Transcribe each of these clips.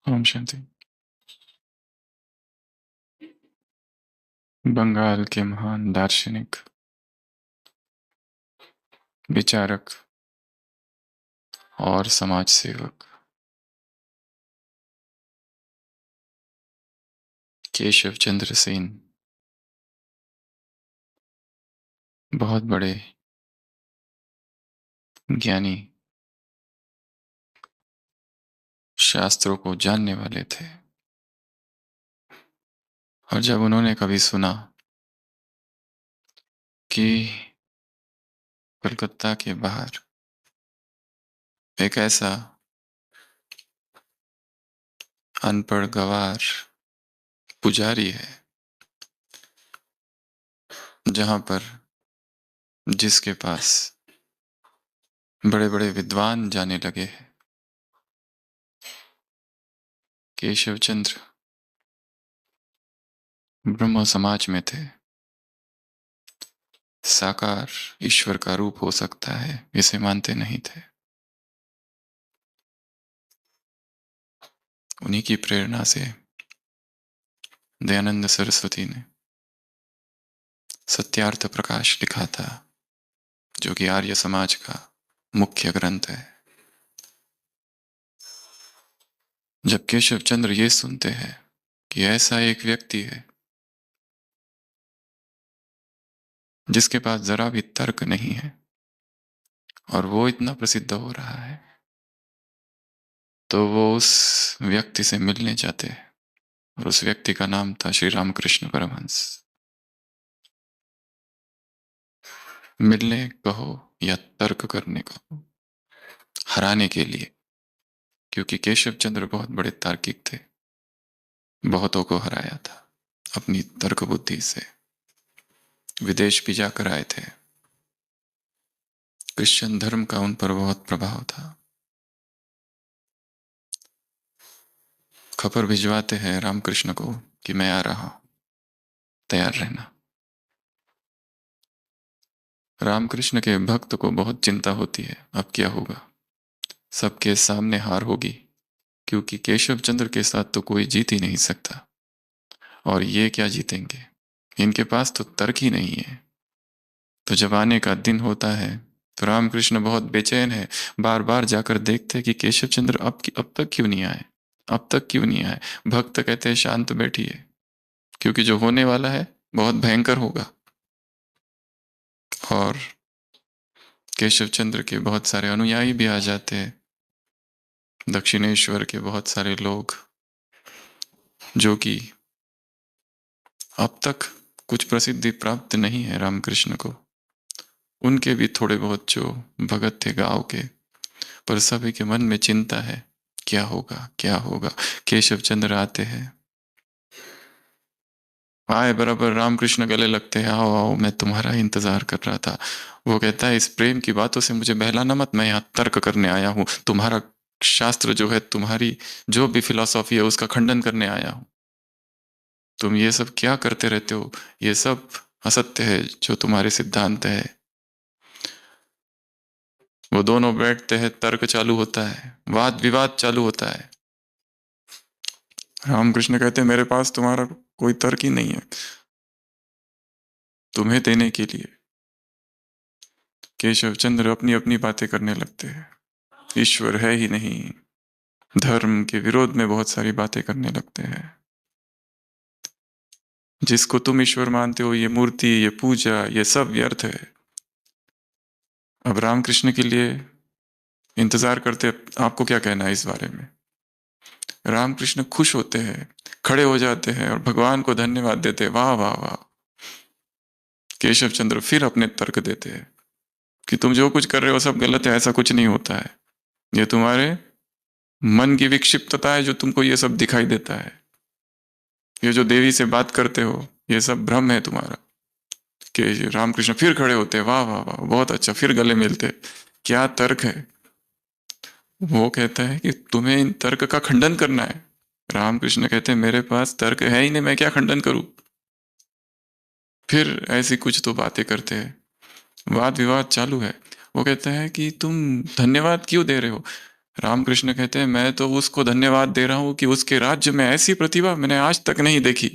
ओम शांति। बंगाल के महान दार्शनिक, विचारक और समाज सेवक केशव चंद्र सेन बहुत बड़े ज्ञानी, शास्त्रों को जानने वाले थे। और जब उन्होंने कभी सुना कि कलकत्ता के बाहर एक ऐसा अनपढ़ गवार पुजारी है जहां पर जिसके पास बड़े बड़े विद्वान जाने लगे हैं, केशव चंद्र ब्रह्म समाज में थे। साकार ईश्वर का रूप हो सकता है, इसे मानते नहीं थे। उन्हीं की प्रेरणा से दयानंद सरस्वती ने सत्यार्थ प्रकाश लिखा था, जो कि आर्य समाज का मुख्य ग्रंथ है। जब केशव चंद्र ये सुनते हैं कि ऐसा एक व्यक्ति है जिसके पास जरा भी तर्क नहीं है और वो इतना प्रसिद्ध हो रहा है, तो वो उस व्यक्ति से मिलने जाते हैं। और उस व्यक्ति का नाम था श्री रामकृष्ण परमहंस। मिलने कहो या तर्क करने कहो, हराने के लिए, क्योंकि केशव चंद्र बहुत बड़े तार्किक थे। बहुतों को हराया था अपनी तर्क बुद्धि से। विदेश भी जाकर आए थे। क्रिश्चियन धर्म का उन पर बहुत प्रभाव था। खबर भिजवाते हैं रामकृष्ण को कि मैं आ रहा हूं, तैयार रहना। रामकृष्ण के भक्त को बहुत चिंता होती है, अब क्या होगा। सबके सामने हार होगी, क्योंकि केशव चंद्र के साथ तो कोई जीत ही नहीं सकता। और ये क्या जीतेंगे, इनके पास तो तर्क ही नहीं है। तो जब आने का दिन होता है तो रामकृष्ण बहुत बेचैन है। बार बार जाकर देखते कि केशव चंद्र अब तक क्यों नहीं आए, अब तक क्यों नहीं आए। भक्त कहते हैं शांत बैठिए, क्योंकि जो होने वाला है बहुत भयंकर होगा। और केशव चंद्र के बहुत सारे अनुयायी भी आ जाते हैं, दक्षिणेश्वर के बहुत सारे लोग, जो कि अब तक कुछ प्रसिद्धि प्राप्त नहीं है रामकृष्ण को। उनके भी थोड़े बहुत जो भगत थे गांव के, पर सभी के मन में चिंता है, क्या होगा क्या होगा। केशव चंद्र आते हैं, आए बराबर रामकृष्ण गले लगते हैं, आओ आओ, मैं तुम्हारा इंतजार कर रहा था। वो कहता है इस प्रेम की बातों से मुझे बहलाना मत, मैं यहाँ तर्क करने आया हूँ। तुम्हारा शास्त्र जो है, तुम्हारी जो भी फिलॉसफी है, उसका खंडन करने आया हूँ। तुम ये सब क्या करते रहते हो, ये सब असत्य है जो तुम्हारे सिद्धांत है। वो दोनों बैठते हैं, तर्क चालू होता है, वाद विवाद चालू होता है। रामकृष्ण कहते हैं मेरे पास तुम्हारा कोई तर्क ही नहीं है तुम्हें देने के लिए। केशव चंद्र अपनी अपनी बातें करने लगते हैं, ईश्वर है ही नहीं, धर्म के विरोध में बहुत सारी बातें करने लगते हैं। जिसको तुम ईश्वर मानते हो, ये मूर्ति, ये पूजा, ये सब व्यर्थ है। अब रामकृष्ण के लिए इंतजार करते, आपको क्या कहना है इस बारे में। रामकृष्ण खुश होते हैं, खड़े हो जाते हैं और भगवान को धन्यवाद देते हैं, वाह वाह वाह। केशव चंद्र फिर अपने तर्क देते हैं कि तुम जो कुछ कर रहे हो सब गलत है, ऐसा कुछ नहीं होता है। ये तुम्हारे मन की विक्षिप्तता है जो तुमको ये सब दिखाई देता है। ये जो देवी से बात करते हो, ये सब भ्रम है तुम्हारा। कि रामकृष्ण फिर खड़े होते, वाह वाह वाह, बहुत अच्छा, फिर गले मिलते। क्या तर्क है। वो कहता है कि तुम्हें इन तर्क का खंडन करना है। रामकृष्ण कहते हैं मेरे पास तर्क है ही नहीं, मैं क्या खंडन करूं। फिर ऐसी कुछ तो बातें करते हैं, वाद विवाद चालू है। वो कहता है कि तुम धन्यवाद क्यों दे रहे हो। रामकृष्ण कहते हैं मैं तो उसको धन्यवाद दे रहा हूं कि उसके राज्य में ऐसी प्रतिभा मैंने आज तक नहीं देखी।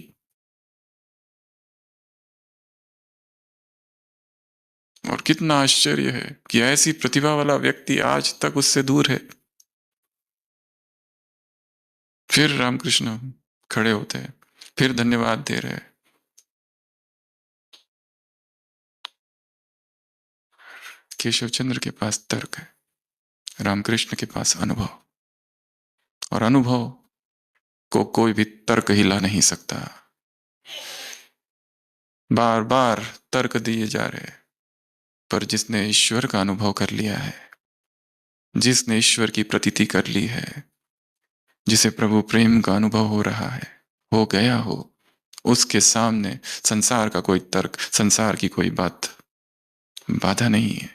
और कितना आश्चर्य है कि ऐसी प्रतिभा वाला व्यक्ति आज तक उससे दूर है। फिर रामकृष्ण खड़े होते हैं, फिर धन्यवाद दे रहे हैं। केशव चंद्र के पास तर्क है, रामकृष्ण के पास अनुभव, और अनुभव को कोई भी तर्क हिला नहीं सकता। बार बार तर्क दिए जा रहे हैं, पर जिसने ईश्वर का अनुभव कर लिया है, जिसने ईश्वर की प्रतीति कर ली है, जिसे प्रभु प्रेम का अनुभव हो रहा है, हो गया हो, उसके सामने संसार का कोई तर्क, संसार की कोई बात बाधा नहीं है।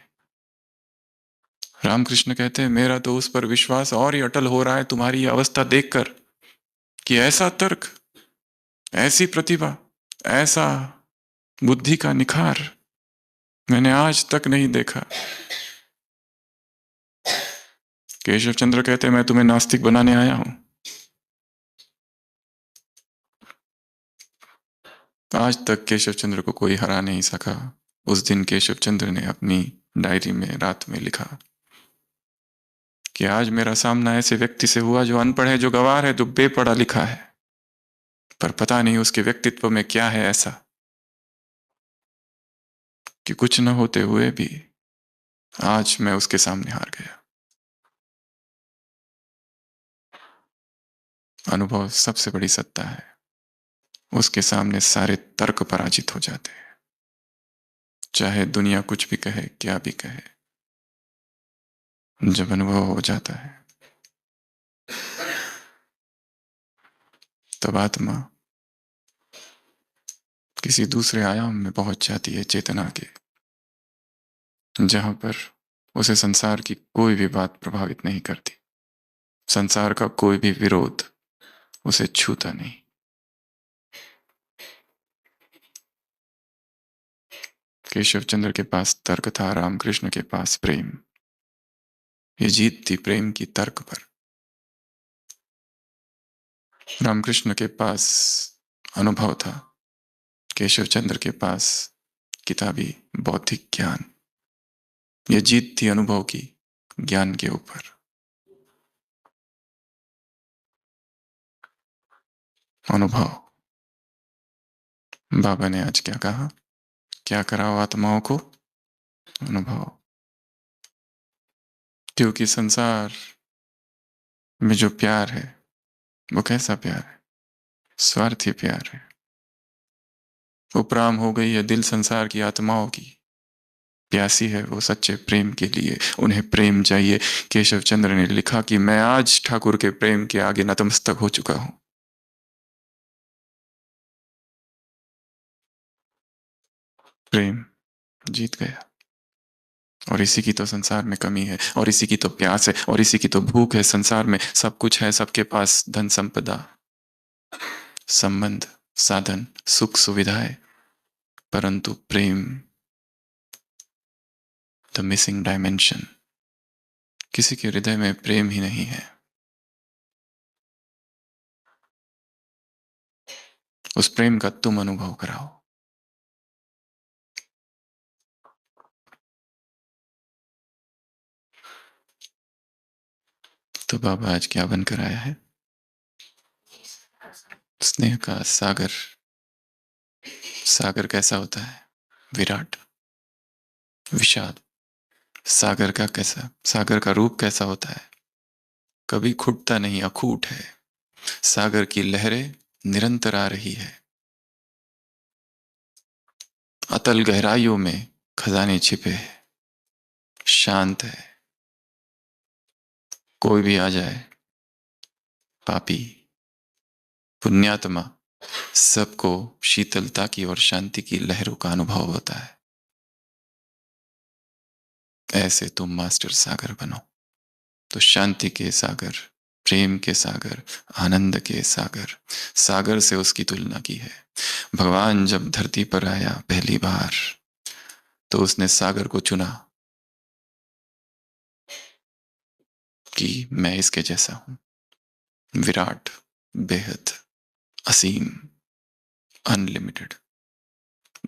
रामकृष्ण कहते हैं मेरा तो उस पर विश्वास और ही अटल हो रहा है तुम्हारी अवस्था देखकर, कि ऐसा तर्क, ऐसी प्रतिभा, ऐसा बुद्धि का निखार मैंने आज तक नहीं देखा। केशव चंद्र कहते हैं मैं तुम्हें नास्तिक बनाने आया हूं। आज तक केशव चंद्र को कोई हरा नहीं सका। उस दिन केशव चंद्र ने अपनी डायरी में रात में लिखा कि आज मेरा सामना ऐसे व्यक्ति से हुआ जो अनपढ़ है, जो गंवार है, जो बेपढ़ा लिखा है, पर पता नहीं उसके व्यक्तित्व में क्या है ऐसा कि कुछ न होते हुए भी आज मैं उसके सामने हार गया। अनुभव सबसे बड़ी सत्ता है, उसके सामने सारे तर्क पराजित हो जाते हैं, चाहे दुनिया कुछ भी कहे, क्या भी कहे। जब अनुभव हो जाता है तब आत्मा किसी दूसरे आयाम में पहुंच जाती है, चेतना के, जहां पर उसे संसार की कोई भी बात प्रभावित नहीं करती, संसार का कोई भी विरोध उसे छूता नहीं। केशव चंद्र के पास तर्क था, रामकृष्ण के पास प्रेम। ये जीत थी प्रेम की तर्क पर। रामकृष्ण के पास अनुभव था, केशव चंद्र के पास किताबी बौद्धिक ज्ञान। ये जीत थी अनुभव की ज्ञान के ऊपर। अनुभव। बाबा ने आज क्या कहा, क्या कराओ आत्माओं को अनुभव, क्योंकि संसार में जो प्यार है वो कैसा प्यार है, स्वार्थी प्यार है। उपराम हो गई है दिल संसार की आत्माओं की, प्यासी है वो सच्चे प्रेम के लिए, उन्हें प्रेम चाहिए। केशव चंद्र ने लिखा कि मैं आज ठाकुर के प्रेम के आगे नतमस्तक हो चुका हूं। प्रेम जीत गया, और इसी की तो संसार में कमी है, और इसी की तो प्यास है, और इसी की तो भूख है। संसार में सब कुछ है, सबके पास धन संपदा, संबंध, साधन, सुख सुविधाएं, परंतु प्रेम, द मिसिंग डायमेंशन, किसी के हृदय में प्रेम ही नहीं है। उस प्रेम का तुम अनुभव कराओ। तो बाबा आज क्या बनकर आया है, स्नेह का सागर। सागर कैसा होता है, विराट, विशाल। सागर का कैसा, सागर का रूप कैसा होता है, कभी खुटता नहीं, अखूट है। सागर की लहरें निरंतर आ रही है, अतल गहराइयों में खजाने छिपे हैं, शांत है। कोई भी आ जाए, पापी, पुण्यात्मा, सबको शीतलता की और शांति की लहरों का अनुभव होता है। ऐसे तुम मास्टर सागर बनो, तो शांति के सागर, प्रेम के सागर, आनंद के सागर, सागर से उसकी तुलना की है। भगवान जब धरती पर आया पहली बार तो उसने सागर को चुना, कि मैं इसके जैसा हूं, विराट, बेहद, असीम, अनलिमिटेड,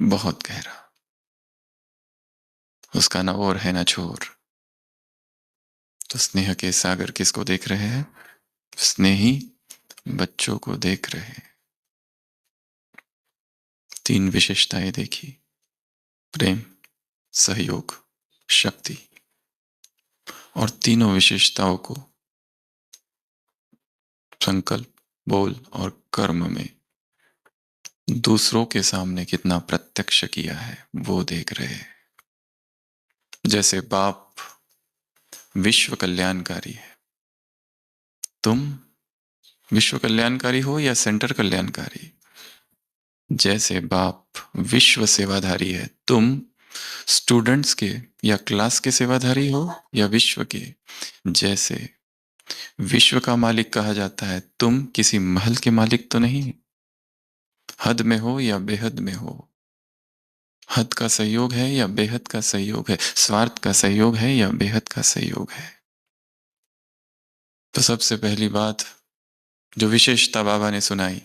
बहुत गहरा, उसका न और है न छोर। तो स्नेह के सागर किसको देख रहे हैं? स्नेही बच्चों को देख रहे हैं। 3 विशेषताएं देखी, प्रेम, सहयोग, शक्ति, और तीनों विशेषताओं को संकल्प, बोल और कर्म में दूसरों के सामने कितना प्रत्यक्ष किया है वो देख रहे हैं। जैसे बाप विश्व कल्याणकारी है, तुम विश्व कल्याणकारी हो या सेंटर कल्याणकारी? जैसे बाप विश्व सेवाधारी है, तुम स्टूडेंट्स के या क्लास के सेवाधारी हो या विश्व के? जैसे विश्व का मालिक कहा जाता है, तुम किसी महल के मालिक तो नहीं, हद में हो या बेहद में हो। हद का सहयोग है या बेहद का सहयोग है, स्वार्थ का सहयोग है या बेहद का सहयोग है। तो सबसे पहली बात जो विशेषता बाबा ने सुनाई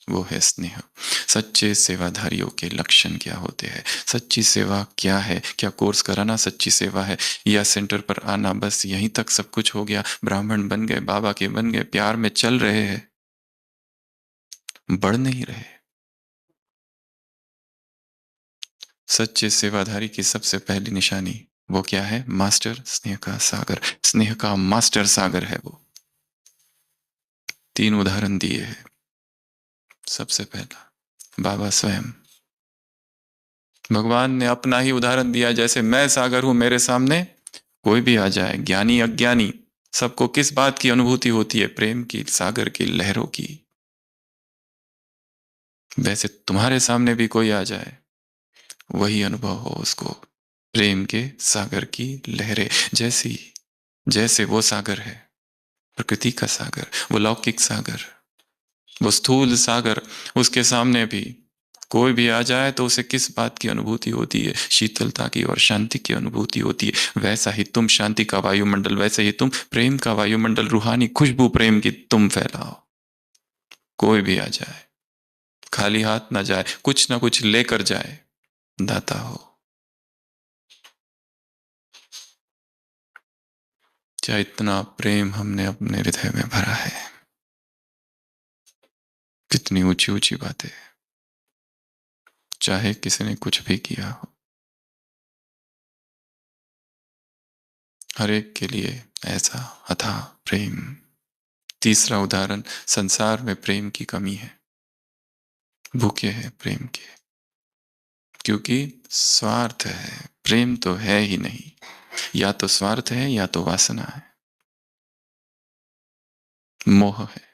वो है स्नेह। सच्चे सेवाधारियों के लक्षण क्या होते हैं? सच्ची सेवा क्या है? क्या कोर्स कराना सच्ची सेवा है, या सेंटर पर आना बस यहीं तक सब कुछ हो गया, ब्राह्मण बन गए, बाबा के बन गए, प्यार में चल रहे हैं, बढ़ नहीं रहे? सच्चे सेवाधारी की सबसे पहली निशानी वो क्या है? मास्टर स्नेह का सागर, स्नेह का मास्टर सागर है वो। 3 उदाहरण दिए हैं। सबसे पहला बाबा स्वयं, भगवान ने अपना ही उदाहरण दिया, जैसे मैं सागर हूं, मेरे सामने कोई भी आ जाए, ज्ञानी अज्ञानी, सबको किस बात की अनुभूति होती है? प्रेम की, सागर की लहरों की। वैसे तुम्हारे सामने भी कोई आ जाए, वही अनुभव हो उसको, प्रेम के सागर की लहरें जैसी। जैसे वो सागर है, प्रकृति का सागर, वो लौकिक सागर, वो स्थूल सागर, उसके सामने भी कोई भी आ जाए तो उसे किस बात की अनुभूति होती है? शीतलता की और शांति की अनुभूति होती है। वैसा ही तुम शांति का वायुमंडल, वैसे ही तुम प्रेम का वायुमंडल, रूहानी खुशबू प्रेम की तुम फैलाओ। कोई भी आ जाए, खाली हाथ ना जाए, कुछ ना कुछ लेकर जाए, दाता हो। क्या इतना प्रेम हमने अपने हृदय में भरा है? कितनी ऊंची ऊंची बातें, चाहे किसी ने कुछ भी किया हो, हर एक के लिए ऐसा अथाह प्रेम। तीसरा उदाहरण, संसार में प्रेम की कमी है, भूखे हैं प्रेम के, क्योंकि स्वार्थ है, प्रेम तो है ही नहीं। या तो स्वार्थ है या तो वासना है, मोह है,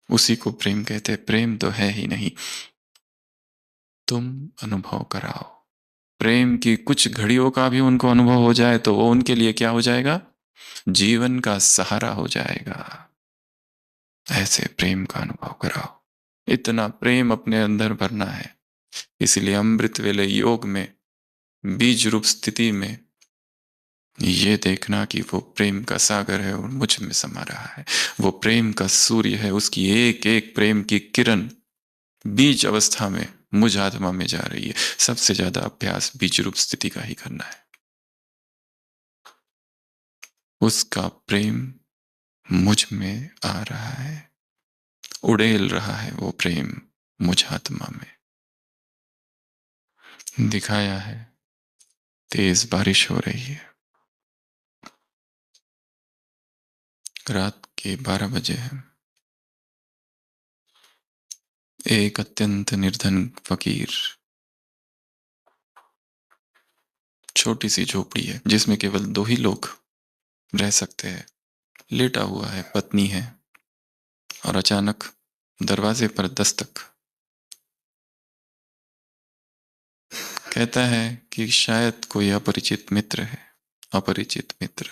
उसी को प्रेम कहते हैं। प्रेम तो है ही नहीं। तुम अनुभव कराओ प्रेम की, कुछ घड़ियों का भी उनको अनुभव हो जाए तो वो उनके लिए क्या हो जाएगा? जीवन का सहारा हो जाएगा। ऐसे प्रेम का अनुभव कराओ। इतना प्रेम अपने अंदर भरना है। इसलिए अमृत वेले योग में, बीज रूप स्थिति में, ये देखना कि वो प्रेम का सागर है और मुझ में समा रहा है। वो प्रेम का सूर्य है, उसकी एक एक प्रेम की किरण बीज अवस्था में मुझ आत्मा में जा रही है। सबसे ज्यादा अभ्यास बीज रूप स्थिति का ही करना है। उसका प्रेम मुझ में आ रहा है, उड़ेल रहा है वो प्रेम मुझ आत्मा में। दिखाया है, तेज बारिश हो रही है, रात के 12 बजे है। एक अत्यंत निर्धन फकीर, छोटी सी झोपड़ी है जिसमें केवल 2 ही लोग रह सकते हैं। लेटा हुआ है, पत्नी है, और अचानक दरवाजे पर दस्तक। कहता है कि शायद कोई अपरिचित मित्र है। अपरिचित मित्र,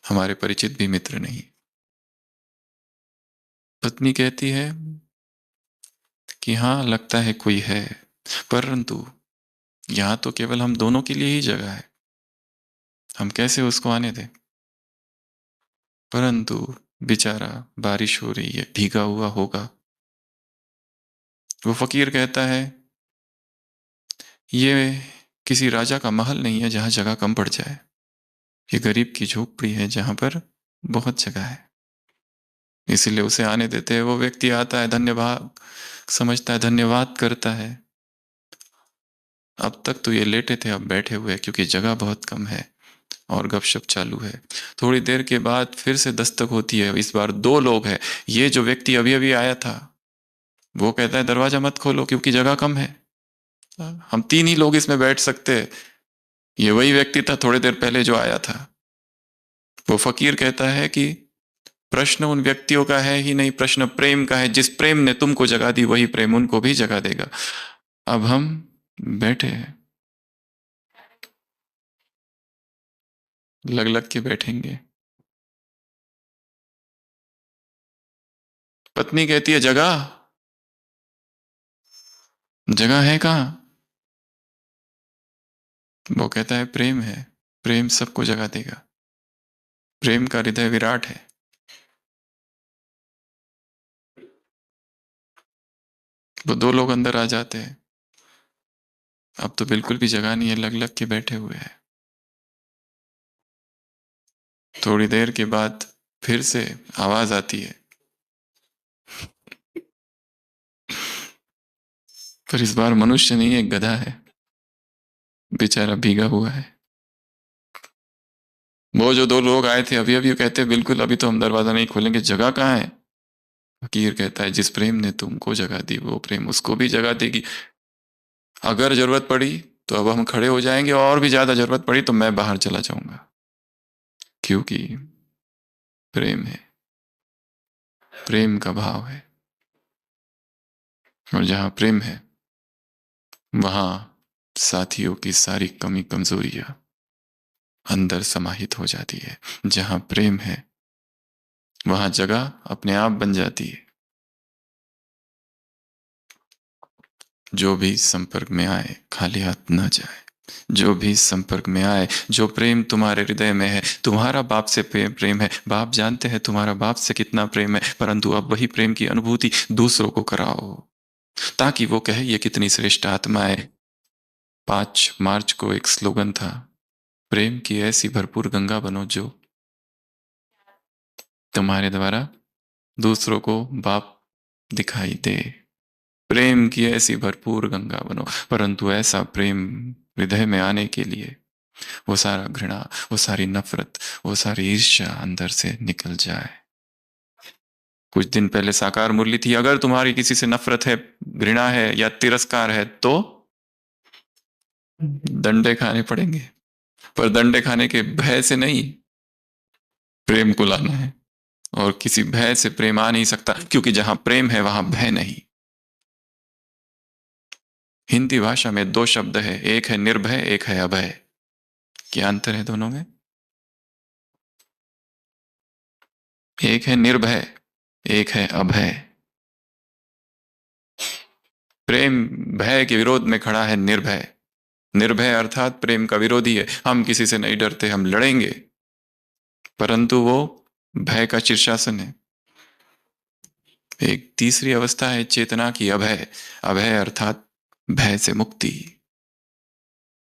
हमारे परिचित भी मित्र नहीं। पत्नी कहती है कि हाँ, लगता है कोई है, परंतु यहां तो केवल हम दोनों के लिए ही जगह है, हम कैसे उसको आने दें? परंतु बेचारा बारिश हो रही है, भीगा हुआ होगा। वो फकीर कहता है ये किसी राजा का महल नहीं है जहां जगह कम पड़ जाए, ये गरीब की झोपड़ी है जहां पर बहुत जगह है, इसीलिए उसे आने देते हैं। वो व्यक्ति आता है, धन्यवाद समझता है, धन्यवाद करता है। अब तक तो ये लेटे थे, अब बैठे हुए हैं क्योंकि जगह बहुत कम है, और गपशप चालू है। थोड़ी देर के बाद फिर से दस्तक होती है, इस बार दो लोग हैं। ये जो व्यक्ति अभी अभी आया था वो कहता है दरवाजा मत खोलो क्योंकि जगह कम है, हम तीन ही लोग इसमें बैठ सकते हैं। ये वही व्यक्ति था थोड़ी देर पहले जो आया था। वो फकीर कहता है कि प्रश्न उन व्यक्तियों का है ही नहीं, प्रश्न प्रेम का है। जिस प्रेम ने तुमको जगह दी वही प्रेम उनको भी जगह देगा। अब हम बैठे हैं, लग लग के बैठेंगे। पत्नी कहती है जगह, जगह है कहाँ? वो कहता है प्रेम है, प्रेम सबको जगह देगा, प्रेम का हृदय विराट है। वो दो लोग अंदर आ जाते हैं, अब तो बिल्कुल भी जगह नहीं है, लग लग के बैठे हुए हैं। थोड़ी देर के बाद फिर से आवाज आती है, पर इस बार मनुष्य नहीं, एक गधा है, बेचारा भीगा हुआ है। वो जो दो लोग आए थे अभी अभी कहते हैं बिल्कुल अभी तो हम दरवाजा नहीं खोलेंगे, जगह कहाँ है? फकीर कहता है जिस प्रेम ने तुमको जगह दी वो प्रेम उसको भी जगह देगी। अगर जरूरत पड़ी तो अब हम खड़े हो जाएंगे, और भी ज्यादा जरूरत पड़ी तो मैं बाहर चला जाऊंगा, क्योंकि प्रेम है, प्रेम का भाव है, और जहां प्रेम है वहां साथियों की सारी कमी कमजोरियां अंदर समाहित हो जाती है। जहां प्रेम है वहां जगह अपने आप बन जाती है। जो भी संपर्क में आए खाली हाथ न जाए, जो भी संपर्क में आए, जो प्रेम तुम्हारे हृदय में है, तुम्हारा बाप से प्रेम है, बाप जानते हैं तुम्हारा बाप से कितना प्रेम है, परंतु अब वही प्रेम की अनुभूति दूसरों को कराओ, ताकि वो कहे ये कितनी श्रेष्ठ आत्मा है। 5 मार्च को एक स्लोगन था, प्रेम की ऐसी भरपूर गंगा बनो जो तुम्हारे द्वारा दूसरों को बाप दिखाई दे। प्रेम की ऐसी भरपूर गंगा बनो, परंतु ऐसा प्रेम हृदय में आने के लिए वो सारा घृणा, वो सारी नफरत, वो सारी ईर्ष्या अंदर से निकल जाए। कुछ दिन पहले साकार मुरली थी, अगर तुम्हारी किसी से नफरत है, घृणा है या तिरस्कार है तो डंडे खाने पड़ेंगे, पर डंडे खाने के भय से नहीं, प्रेम को लाना है। और किसी भय से प्रेम आ नहीं सकता, क्योंकि जहां प्रेम है वहां भय नहीं। हिंदी भाषा में 2 शब्द है, एक है निर्भय, एक है अभय। क्या अंतर है दोनों में? एक है निर्भय, एक है अभय। प्रेम भय के विरोध में खड़ा है निर्भय। निर्भय अर्थात प्रेम का विरोधी है, हम किसी से नहीं डरते, हम लड़ेंगे, परंतु वो भय का शीर्षासन है। एक तीसरी अवस्था है चेतना की, अभय। अभय अर्थात भय से मुक्ति,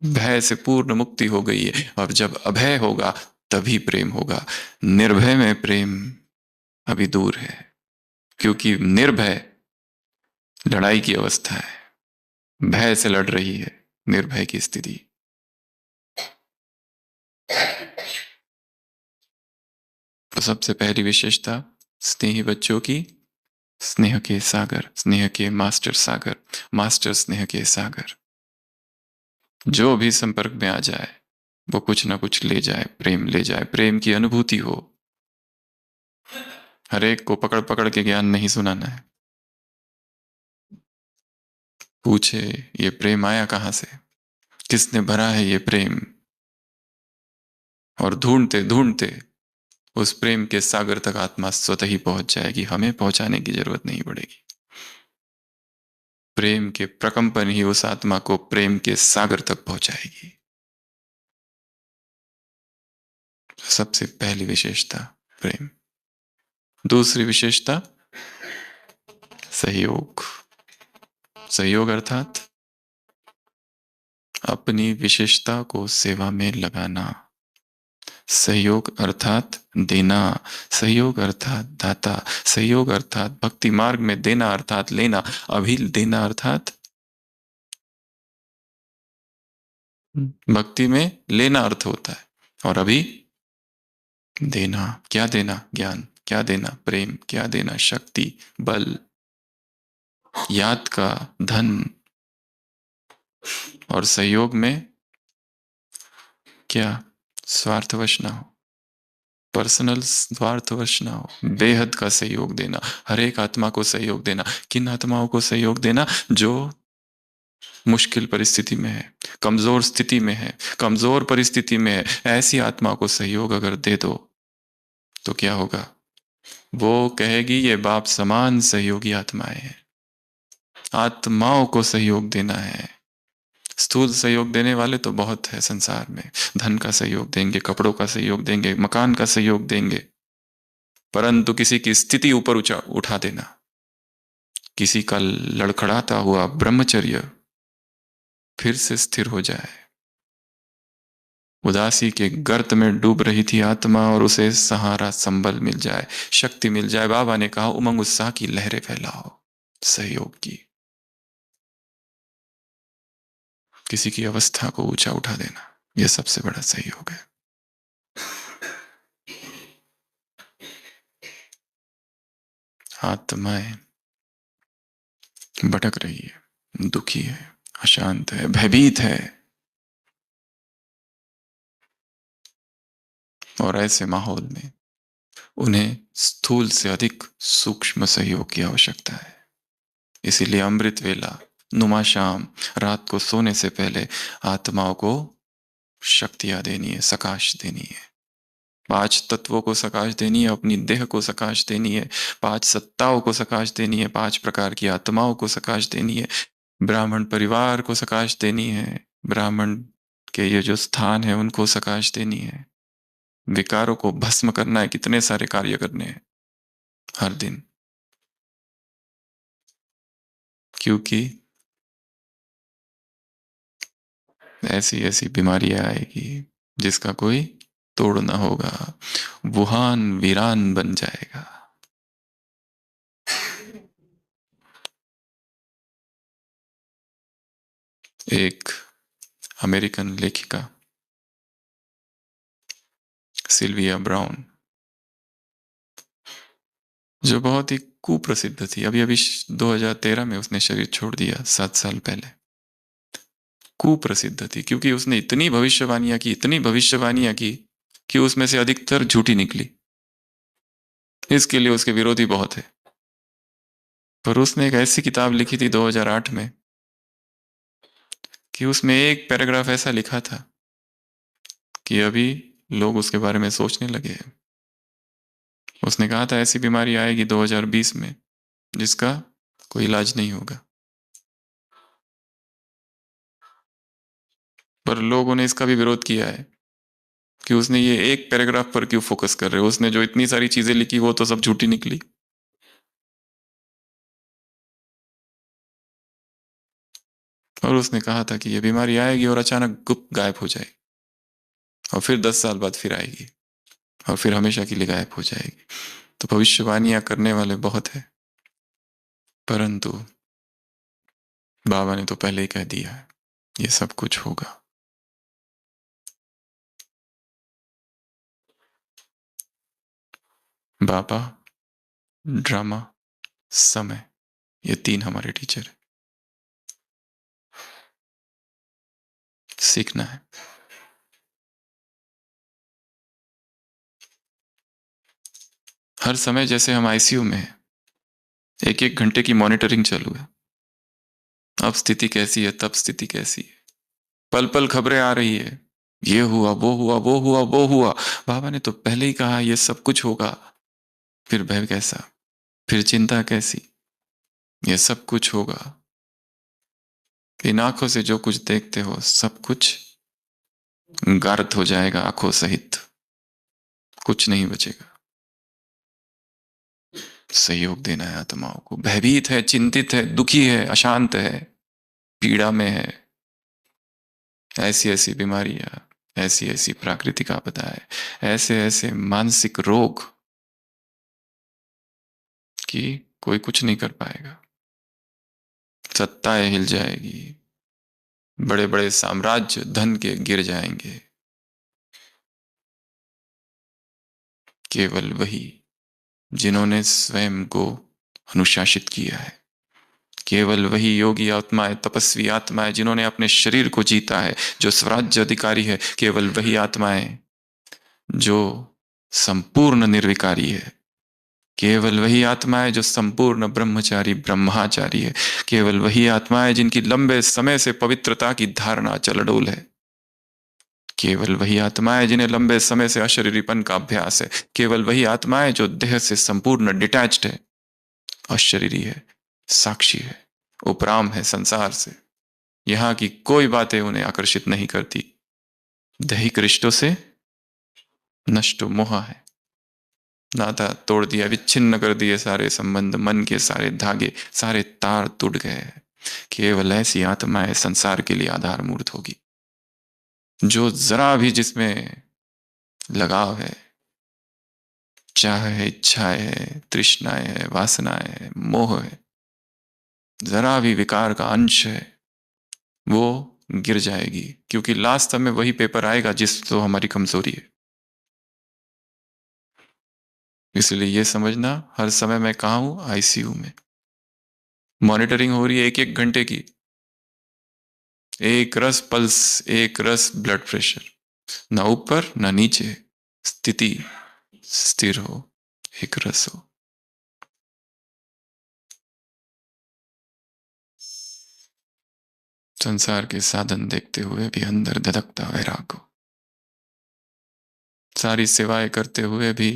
भय से पूर्ण मुक्ति हो गई है। और जब अभय होगा तभी प्रेम होगा। निर्भय में प्रेम अभी दूर है, क्योंकि निर्भय लड़ाई की अवस्था है, भय से लड़ रही है निर्भय की स्थिति। तो सबसे पहली विशेषता स्नेही बच्चों की, स्नेह के सागर, स्नेह के मास्टर सागर, मास्टर स्नेह के सागर। जो भी संपर्क में आ जाए वो कुछ ना कुछ ले जाए, प्रेम ले जाए, प्रेम की अनुभूति हो। हर एक को पकड़ पकड़ के ज्ञान नहीं सुनाना है। पूछे ये प्रेम आया कहां से, किसने भरा है ये प्रेम, और ढूंढते ढूंढते उस प्रेम के सागर तक आत्मा स्वतः ही पहुंच जाएगी, हमें पहुंचाने की जरूरत नहीं पड़ेगी। प्रेम के प्रकंपन ही उस आत्मा को प्रेम के सागर तक पहुंचाएगी। सबसे पहली विशेषता प्रेम। दूसरी विशेषता सहयोग। सहयोग अर्थात अपनी विशेषता को सेवा में लगाना। सहयोग अर्थात देना। सहयोग अर्थात दाता। सहयोग अर्थात भक्ति मार्ग में देना अर्थात लेना। अभी देना अर्थात भक्ति में लेना अर्थ होता है, और अभी देना। क्या देना? ज्ञान। क्या देना? प्रेम। क्या देना? शक्ति, बल, याद का, धन। और सहयोग में क्या? स्वार्थवश ना हो, पर्सनल स्वार्थवश ना हो, बेहद का सहयोग देना, हर एक आत्मा को सहयोग देना। किन आत्माओं को सहयोग देना? जो मुश्किल परिस्थिति में है, कमजोर स्थिति में है, कमजोर परिस्थिति में है, ऐसी आत्मा को सहयोग अगर दे दो तो क्या होगा? वो कहेगी ये बाप समान सहयोगी आत्माएं हैं। आत्माओं को सहयोग देना है। स्थूल सहयोग देने वाले तो बहुत है संसार में, धन का सहयोग देंगे, कपड़ों का सहयोग देंगे, मकान का सहयोग देंगे, परंतु किसी की स्थिति ऊपर उठा देना, किसी का लड़खड़ाता हुआ ब्रह्मचर्य फिर से स्थिर हो जाए। उदासी के गर्त में डूब रही थी आत्मा और उसे सहारा, संबल मिल जाए, शक्ति मिल जाए। बाबा ने कहा उमंग उत्साह की लहरें फैलाओ, सहयोग की। किसी की अवस्था को ऊंचा उठा देना, यह सबसे बड़ा सहयोग है। आत्माएं भटक रही है, दुखी है, अशांत है, भयभीत है, और ऐसे माहौल में उन्हें स्थूल से अधिक सूक्ष्म सहयोग की आवश्यकता है। इसीलिए अमृत वेला, नुमा शाम, रात को सोने से पहले आत्माओं को शक्तियां देनी है, सकाश देनी है। 5 तत्वों को सकाश देनी है, अपनी देह को सकाश देनी है, 5 सत्ताओं को सकाश देनी है, 5 प्रकार की आत्माओं को सकाश देनी है, ब्राह्मण परिवार को सकाश देनी है, ब्राह्मण के ये जो स्थान है उनको सकाश देनी है, विकारों को भस्म करना है, कितने सारे कार्य करने हैं हर दिन। क्योंकि ऐसी ऐसी बीमारियां आएगी जिसका कोई तोड़ ना होगा, वुहान वीरान बन जाएगा। एक अमेरिकन लेखिका सिल्विया ब्राउन, जो बहुत ही कुप्रसिद्ध थी, अभी अभी 2013 में उसने शरीर छोड़ दिया, 7 साल पहले। कुप्रसिद्ध थी क्योंकि उसने इतनी भविष्यवाणियां की, इतनी भविष्यवाणियां की कि उसमें से अधिकतर झूठी निकली। इसके लिए उसके विरोधी बहुत है। पर उसने एक ऐसी किताब लिखी थी 2008 में कि उसमें एक पैराग्राफ ऐसा लिखा था कि अभी लोग उसके बारे में सोचने लगे हैं। उसने कहा था ऐसी बीमारी आएगी 2020 में जिसका कोई इलाज नहीं होगा, पर लोगों ने इसका भी विरोध किया है कि उसने ये एक पैराग्राफ पर क्यों फोकस कर रहे हो, उसने जो इतनी सारी चीजें लिखी वो तो सब झूठी निकली। और उसने कहा था कि ये बीमारी आएगी और अचानक गुप्त गायब हो जाएगी, और फिर 10 साल बाद फिर आएगी, और फिर हमेशा के लिए गायब हो जाएगी। तो भविष्यवाणियां करने वाले बहुत है, परंतु बाबा ने तो पहले ही कह दिया है ये सब कुछ होगा। बाबा, ड्रामा, समय, ये 3 हमारे टीचर हैं। सीखना है। हर समय जैसे हम आईसीयू में हैं, 1-1 घंटे की मॉनिटरिंग चालू है। अब स्थिति कैसी है, तब स्थिति कैसी है, पल पल खबरें आ रही है, ये हुआ, वो हुआ, वो हुआ, वो हुआ। बाबा ने तो पहले ही कहा ये सब कुछ होगा। फिर भय कैसा, फिर चिंता कैसी, ये सब कुछ होगा। इन आंखों से जो कुछ देखते हो सब कुछ गारत हो जाएगा, आंखों सहित कुछ नहीं बचेगा। सहयोग देना है आत्माओं को। भयभीत है, चिंतित है, दुखी है, अशांत है, पीड़ा में है, ऐसी ऐसी बीमारियां, ऐसी ऐसी प्राकृतिक आपदाएं, ऐसे ऐसे मानसिक रोग कि कोई कुछ नहीं कर पाएगा। सत्ताएं हिल जाएगी, बड़े बड़े साम्राज्य धन के गिर जाएंगे। केवल वही जिन्होंने स्वयं को अनुशासित किया है, केवल वही योगी आत्माएं, तपस्वी आत्माएं जिन्होंने अपने शरीर को जीता है, जो स्वराज्य अधिकारी है, केवल वही आत्माएं जो संपूर्ण निर्विकारी है, केवल वही आत्माएं जो संपूर्ण ब्रह्मचारी ब्रह्माचारी है, केवल वही आत्माएं जिनकी लंबे समय से पवित्रता की धारणा चलडोल है, केवल वही आत्माएं जिन्हें लंबे समय से अशरीरीपन का अभ्यास है, केवल वही आत्माएं जो देह से संपूर्ण डिटैच्ड है, अशरीरी है, साक्षी है, उपराम है संसार से। यहां की कोई बातें उन्हें आकर्षित नहीं करती। दैहिक रिश्तों से नष्ट मोह है, नाता तोड़ दिया, विच्छिन्न कर दिए सारे संबंध, मन के सारे धागे, सारे तार टूट गए। केवल ऐसी आत्माएं संसार के लिए आधार मूर्त होगी, जो जरा भी जिसमें लगाव है, चाह है, इच्छाएं है, तृष्णाएं है, वासनाएं है, मोह है, जरा भी विकार का अंश है, वो गिर जाएगी। क्योंकि लास्ट में वही पेपर आएगा जिस तो हमारी कमजोरी है। इसलिए ये समझना, हर समय मैं कहाँ हूं? आईसीयू में। मॉनिटरिंग हो रही है 1-1 घंटे की, एक रस पल्स, एक रस ब्लड प्रेशर, ना ऊपर ना नीचे, स्थिति स्थिर हो, एक रस हो। संसार के साधन देखते हुए भी अंदर धधकता वैराग हो, सारी सेवाएं करते हुए भी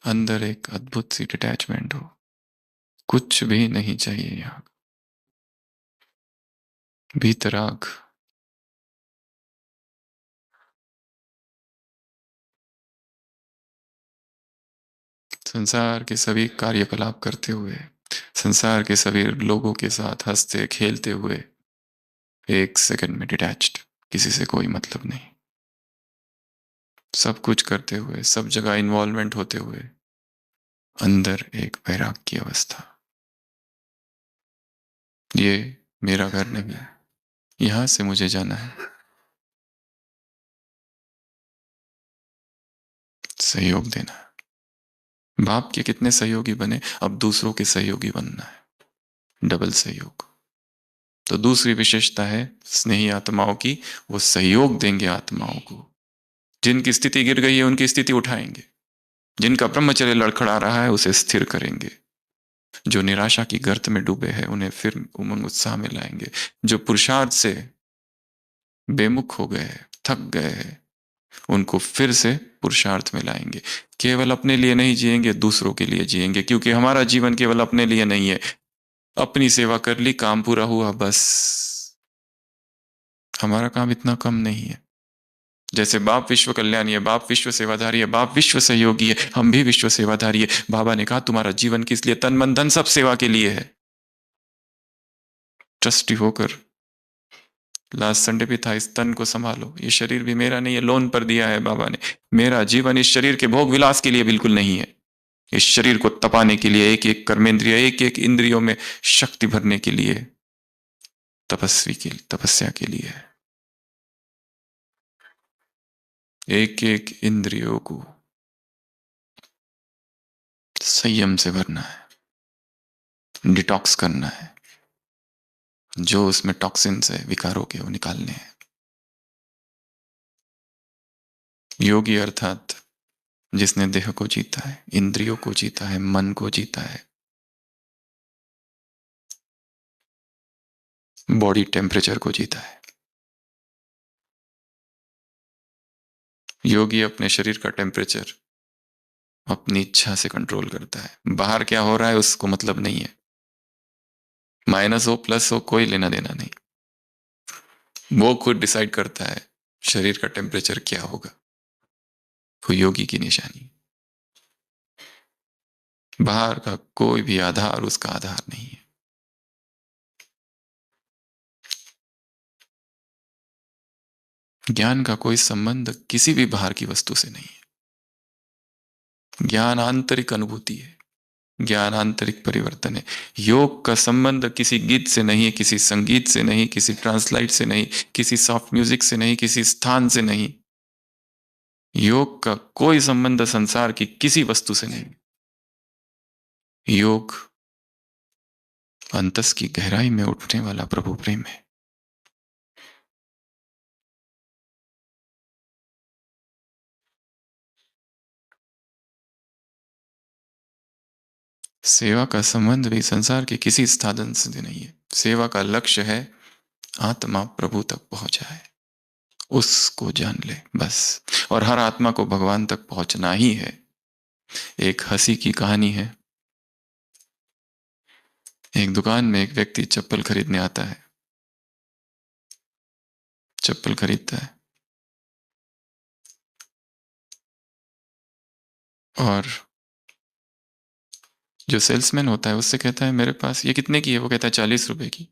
अंदर एक अद्भुत सी डिटैचमेंट हो। कुछ भी नहीं चाहिए यहां, भीतराग। संसार के सभी कार्यकलाप करते हुए, संसार के सभी लोगों के साथ हंसते खेलते हुए, एक सेकंड में डिटैच्ड, किसी से कोई मतलब नहीं, सब कुछ करते हुए, सब जगह इन्वॉल्वमेंट होते हुए, अंदर एक वैराग की अवस्था। ये मेरा घर नहीं है, यहां से मुझे जाना है। सहयोग देना है। बाप के कितने सहयोगी बने, अब दूसरों के सहयोगी बनना है, डबल सहयोग। तो दूसरी विशेषता है स्नेही आत्माओं की, वो सहयोग देंगे आत्माओं को। जिनकी स्थिति गिर गई है उनकी स्थिति उठाएंगे, जिनका ब्रह्मचर्य लड़खड़ा रहा है उसे स्थिर करेंगे, जो निराशा की गर्त में डूबे हैं उन्हें फिर उमंग उत्साह में लाएंगे, जो पुरुषार्थ से बेमुख हो गए, थक गए, उनको फिर से पुरुषार्थ में लाएंगे। केवल अपने लिए नहीं जिएंगे, दूसरों के लिए जिएंगे, क्योंकि हमारा जीवन केवल अपने लिए नहीं है। अपनी सेवा कर ली, काम पूरा हुआ, बस। हमारा काम इतना कम नहीं है। जैसे बाप विश्व कल्याणी है, बाप विश्व सेवाधारी है, बाप विश्व सहयोगी है, हम भी विश्व सेवाधारी है। बाबा ने कहा तुम्हारा जीवन किस लिए? तन मन धन सब सेवा के लिए है। ट्रस्टी होकर, लास्ट संडे भी था, इस तन को संभालो, ये शरीर भी मेरा नहीं है, लोन पर दिया है बाबा ने। मेरा जीवन इस शरीर के भोग विलास के लिए बिल्कुल नहीं है, इस शरीर को तपाने के लिए, एक एक कर्मेंद्रिय, एक एक इंद्रियों में शक्ति भरने के लिए, तपस्वी के लिए, तपस्या के लिए है। एक एक इंद्रियों को संयम से भरना है, डिटॉक्स करना है, जो उसमें टॉक्सिन्स है, विकारों के, वो निकालने हैं। योगी अर्थात जिसने देह को जीता है, इंद्रियों को जीता है, मन को जीता है, बॉडी टेम्परेचर को जीता है। योगी अपने शरीर का टेम्परेचर अपनी इच्छा से कंट्रोल करता है। बाहर क्या हो रहा है उसको मतलब नहीं है, माइनस हो प्लस हो कोई लेना देना नहीं, वो खुद डिसाइड करता है शरीर का टेम्परेचर क्या होगा। वो योगी की निशानी। बाहर का कोई भी आधार उसका आधार नहीं है। ज्ञान का कोई संबंध किसी भी बाहर की वस्तु से नहीं है। ज्ञान आंतरिक अनुभूति है, ज्ञान आंतरिक परिवर्तन है। योग का संबंध किसी गीत से नहीं, किसी संगीत से नहीं, किसी ट्रांसलाइट से नहीं, किसी सॉफ्ट म्यूजिक से नहीं, किसी स्थान से नहीं। योग का कोई संबंध संसार की किसी वस्तु से नहीं। योग अंतस की गहराई में उठने वाला प्रभु प्रेम है। सेवा का संबंध भी संसार के किसी साधन से नहीं है। सेवा का लक्ष्य है आत्मा प्रभु तक पहुंचाए, उसको जान ले बस। और हर आत्मा को भगवान तक पहुंचना ही है। एक हंसी की कहानी है। एक दुकान में एक व्यक्ति चप्पल खरीदने आता है, चप्पल खरीदता है और जो सेल्समैन होता है उससे कहता है मेरे पास ये कितने की है? वो कहता है 40 रुपए की।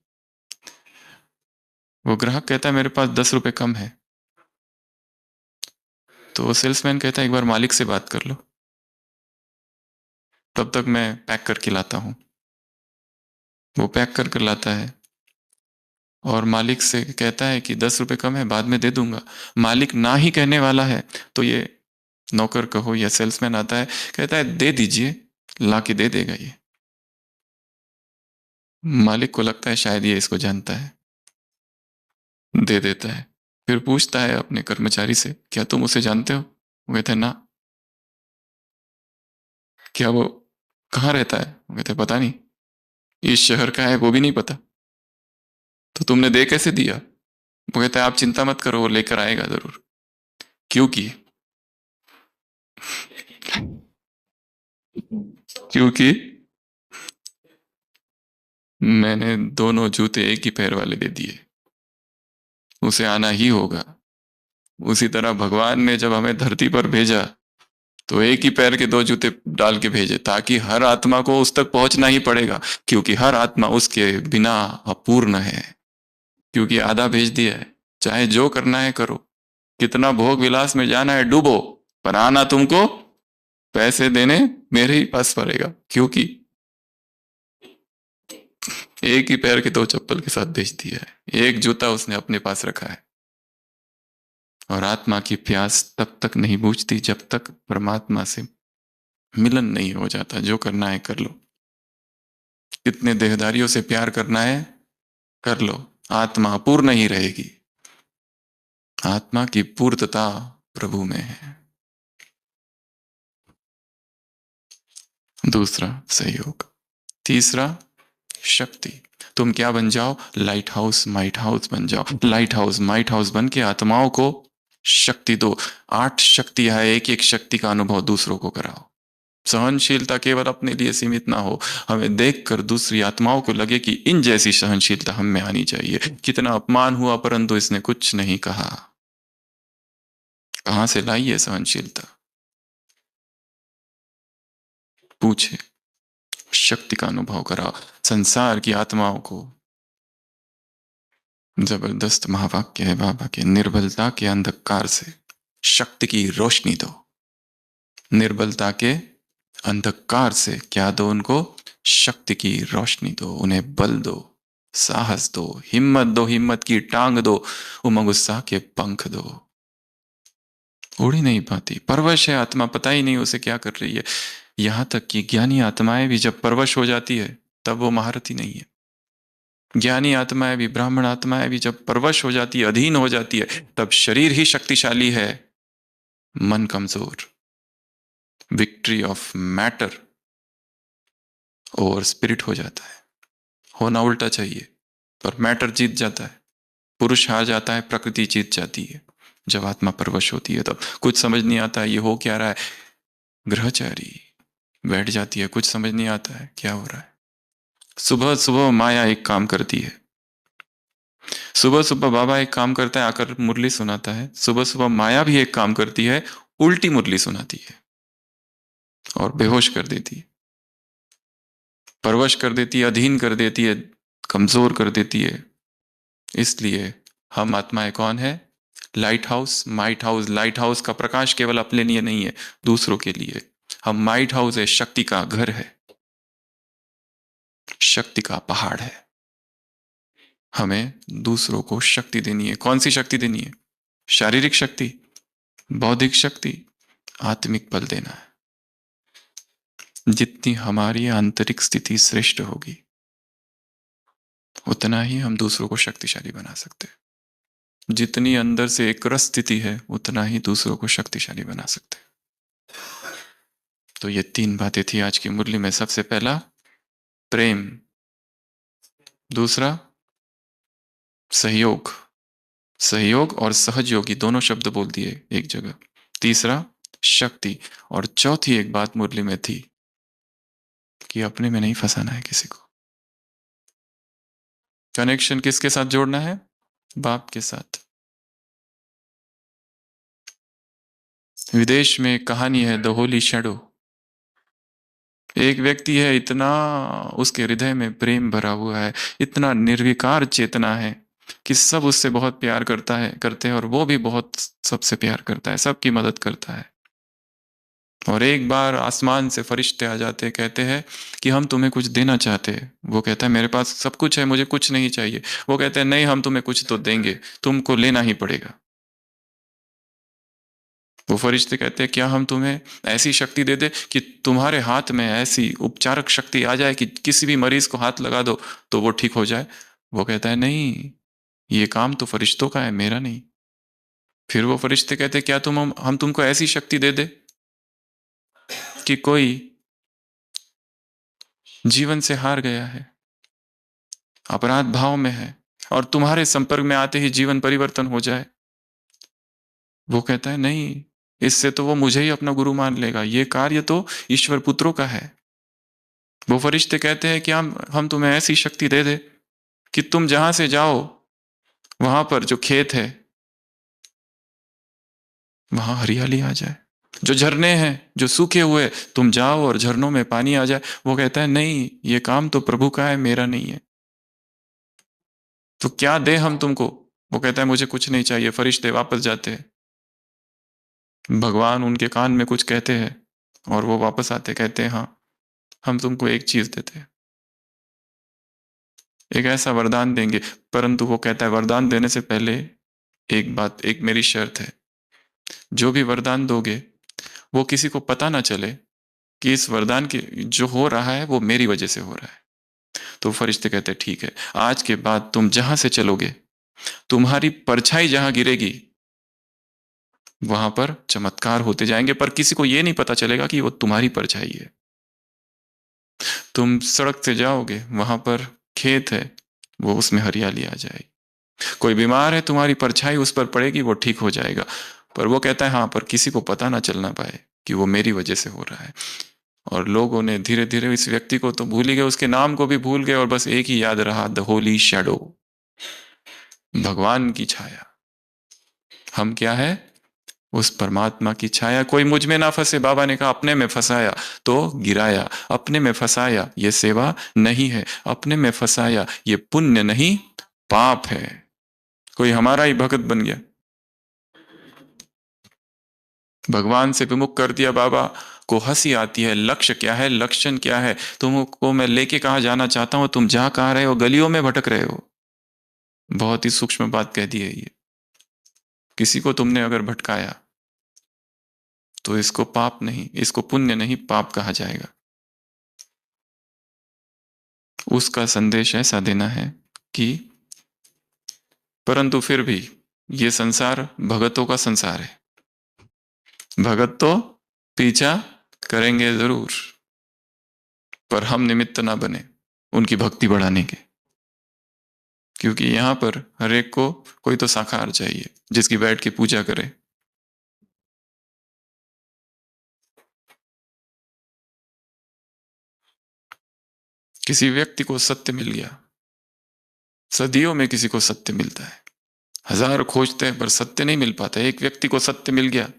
वो ग्राहक कहता है मेरे पास 10 रुपए कम है। तो वो सेल्समैन कहता है एक बार मालिक से बात कर लो, तब तक मैं पैक करके लाता हूँ। वो पैक कर कर लाता है और मालिक से कहता है कि 10 रुपए कम है, बाद में दे दूंगा। मालिक ना ही कहने वाला है तो ये नौकर कहो या सेल्समैन आता है, कहता है दे दीजिए, ला के दे देगा ये। मालिक को लगता है शायद ये इसको जानता है, दे देता है। फिर पूछता है अपने कर्मचारी से, क्या तुम उसे जानते हो? वो कहते हैं ना। क्या वो कहाँ रहता है? वो कहते हैं पता नहीं, इस शहर का है वो भी नहीं पता। तो तुमने दे कैसे दिया? वो कहता है आप चिंता मत करो, वो लेकर आएगा जरूर। क्योंकि क्योंकि मैंने दोनों जूते एक ही पैर वाले दे दिए, उसे आना ही होगा। उसी तरह भगवान ने जब हमें धरती पर भेजा तो एक ही पैर के दो जूते डाल के भेजे, ताकि हर आत्मा को उस तक पहुंचना ही पड़ेगा, क्योंकि हर आत्मा उसके बिना अपूर्ण है। क्योंकि आधा भेज दिया है, चाहे जो करना है करो, कितना भोग विलास में जाना है डूबो, पर आना तुमको पैसे देने मेरे ही पास पड़ेगा। क्योंकि एक ही पैर के दो चप्पल के साथ भेज दिया है, एक जूता उसने अपने पास रखा है। और आत्मा की प्यास तब तक नहीं बुझती जब तक परमात्मा से मिलन नहीं हो जाता। जो करना है कर लो, कितने देहधारियों से प्यार करना है कर लो, आत्मा अपूर्ण ही रहेगी। आत्मा की पूर्तता प्रभु में है। दूसरा सहयोग। तीसरा शक्ति। तुम क्या बन जाओ? लाइट हाउस माइट हाउस बन जाओ। लाइट हाउस माइट हाउस बन के आत्माओं को शक्ति दो। 8 शक्तियां है, एक एक शक्ति का अनुभव दूसरों को कराओ। सहनशीलता केवल अपने लिए सीमित ना हो, हमें देखकर दूसरी आत्माओं को लगे कि इन जैसी सहनशीलता हम में आनी चाहिए। कितना अपमान हुआ परंतु इसने कुछ नहीं कहा। कहां से लाई है सहनशीलता? पूछे, शक्ति का अनुभव कराओ। संसार की आत्माओं को जबरदस्त महावाक्य है बाबा के, निर्बलता के अंधकार से शक्ति की रोशनी दो। निर्बलता के अंधकार से क्या दो? उनको शक्ति की रोशनी दो, उन्हें बल दो, साहस दो, हिम्मत दो, हिम्मत की टांग दो, उमंग उत्साह के पंख दो। उड़ ही नहीं पाती, परवश है आत्मा, पता ही नहीं उसे क्या कर रही है। यहां तक कि ज्ञानी आत्माएं भी जब परवश हो जाती है तब वो महारथी नहीं है। ज्ञानी आत्माएं भी, ब्राह्मण आत्माएं भी जब परवश हो जाती है, अधीन हो जाती है, तब शरीर ही शक्तिशाली है, मन कमजोर। विक्ट्री ऑफ मैटर और स्पिरिट हो जाता है। होना उल्टा चाहिए, पर मैटर जीत जाता है, पुरुष हार जाता है, प्रकृति जीत जाती है। जब आत्मा परवश होती है तब कुछ समझ नहीं आता है ये हो क्या रहा है। ग्रहचारी बैठ जाती है, कुछ समझ नहीं आता है क्या हो रहा है। सुबह सुबह माया एक काम करती है, सुबह सुबह बाबा एक काम करता है, आकर मुरली सुनाता है। सुबह सुबह माया भी एक काम करती है, उल्टी मुरली सुनाती है और बेहोश कर देती है। परवश कर देती है, अधीन कर देती है, कमजोर कर देती है। इसलिए हम आत्माएं कौन है? Light house, might house. Light house का प्रकाश केवल अपने लिए नहीं है, दूसरों के लिए। हम माइट हाउस है, शक्ति का घर है, शक्ति का पहाड़ है। हमें दूसरों को शक्ति देनी है। कौन सी शक्ति देनी है? शारीरिक शक्ति, बौद्धिक शक्ति, आत्मिक बल देना है। जितनी हमारी आंतरिक स्थिति श्रेष्ठ होगी, उतना ही हम दूसरों को शक्तिशाली बना सकते हैं। जितनी अंदर से एक रस स्थिति है, उतना ही दूसरों को शक्तिशाली बना सकते हैं। तो ये 3 बातें थी आज की मुरली में। सबसे पहला प्रेम, दूसरा सहयोग, सहयोग और सहयोगी दोनों शब्द बोल दिए एक जगह, तीसरा शक्ति, और चौथी एक बात मुरली में थी कि अपने में नहीं फंसाना है किसी को। कनेक्शन किसके साथ जोड़ना है? बाप के साथ। विदेश में एक कहानी है, द होली शैडो। एक व्यक्ति है, इतना उसके हृदय में प्रेम भरा हुआ है, इतना निर्विकार चेतना है कि सब उससे बहुत प्यार करते हैं, और वो भी बहुत सबसे प्यार करता है, सबकी मदद करता है। और एक बार आसमान से फरिश्ते आ जाते, कहते हैं कि हम तुम्हें कुछ देना चाहते हैं। वो कहता है मेरे पास सब कुछ है, मुझे कुछ नहीं चाहिए। वो कहते हैं नहीं, हम तुम्हें कुछ तो देंगे, तुमको लेना ही पड़ेगा। वो फरिश्ते कहते हैं क्या हम तुम्हें ऐसी शक्ति दे दे कि तुम्हारे हाथ में ऐसी उपचारक शक्ति आ जाए कि किसी भी मरीज को हाथ लगा दो तो वो ठीक हो जाए? वो कहता है नहीं, ये काम तो फरिश्तों का है, मेरा नहीं। फिर वो फरिश्ते कहते हैं क्या हम तुमको ऐसी शक्ति दे दे कि कोई जीवन से हार गया है, अपराध भाव में है, और तुम्हारे संपर्क में आते ही जीवन परिवर्तन हो जाए? वो कहता है नहीं, इससे तो वो मुझे ही अपना गुरु मान लेगा, ये कार्य तो ईश्वर पुत्रों का है। वो फरिश्ते कहते हैं कि हम तुम्हें ऐसी शक्ति दे दे कि तुम जहां से जाओ, वहां पर जो खेत है वहां हरियाली आ जाए, जो झरने हैं जो सूखे हुए, तुम जाओ और झरनों में पानी आ जाए। वो कहता है नहीं, ये काम तो प्रभु का है, मेरा नहीं है। तो क्या दे हम तुमको? वो कहता है मुझे कुछ नहीं चाहिए। फरिश्ते वापस जाते हैं, भगवान उनके कान में कुछ कहते हैं, और वो वापस आते, कहते हैं हाँ, हम तुमको एक चीज देते हैं, एक ऐसा वरदान देंगे। परंतु वो कहता है वरदान देने से पहले एक बात, एक मेरी शर्त है, जो भी वरदान दोगे वो किसी को पता ना चले कि इस वरदान की जो हो रहा है वो मेरी वजह से हो रहा है। तो फरिश्ते कहते हैं ठीक है, आज के बाद तुम जहां से चलोगे, तुम्हारी परछाई जहां गिरेगी वहां पर चमत्कार होते जाएंगे, पर किसी को ये नहीं पता चलेगा कि वो तुम्हारी परछाई है। तुम सड़क से जाओगे, वहां पर खेत है, वो उसमें हरियाली आ जाएगी। कोई बीमार है, तुम्हारी परछाई उस पर पड़ेगी, वो ठीक हो जाएगा। पर वो कहता है हाँ, पर किसी को पता ना चलना पाए कि वो मेरी वजह से हो रहा है। और लोगों ने धीरे धीरे इस व्यक्ति को तो भूल ही गए, उसके नाम को भी भूल गए, और बस एक ही याद रहा, द होली शैडो, भगवान की छाया। हम क्या है? उस परमात्मा की छाया। कोई मुझ में ना फंसे, बाबा ने कहा अपने में फंसाया तो गिराया, अपने में फंसाया ये सेवा नहीं है, अपने में फंसाया ये पुण्य नहीं पाप है। कोई हमारा ही भगत बन गया, भगवान से विमुख कर दिया, बाबा को हंसी आती है। लक्ष्य क्या है, लक्षण क्या है? तुमको मैं लेके कहाँ जाना चाहता हूं, तुम जा कहाँ रहे हो? गलियों में भटक रहे हो। बहुत ही सूक्ष्म बात कह दी है ये। किसी को तुमने अगर भटकाया तो इसको पाप नहीं, इसको पुण्य नहीं, पाप कहा जाएगा। उसका संदेश ऐसा देना है कि परंतु फिर भी ये संसार भगतों का संसार है, भगत तो पीछा करेंगे जरूर, पर हम निमित्त ना बने उनकी भक्ति बढ़ाने के। क्योंकि यहां पर हर एक को कोई तो साकार चाहिए जिसकी बैठ के पूजा करे। किसी व्यक्ति को सत्य मिल गया, सदियों में किसी को सत्य मिलता है, हजार खोजते हैं पर सत्य नहीं मिल पाता। एक व्यक्ति को सत्य मिल गया,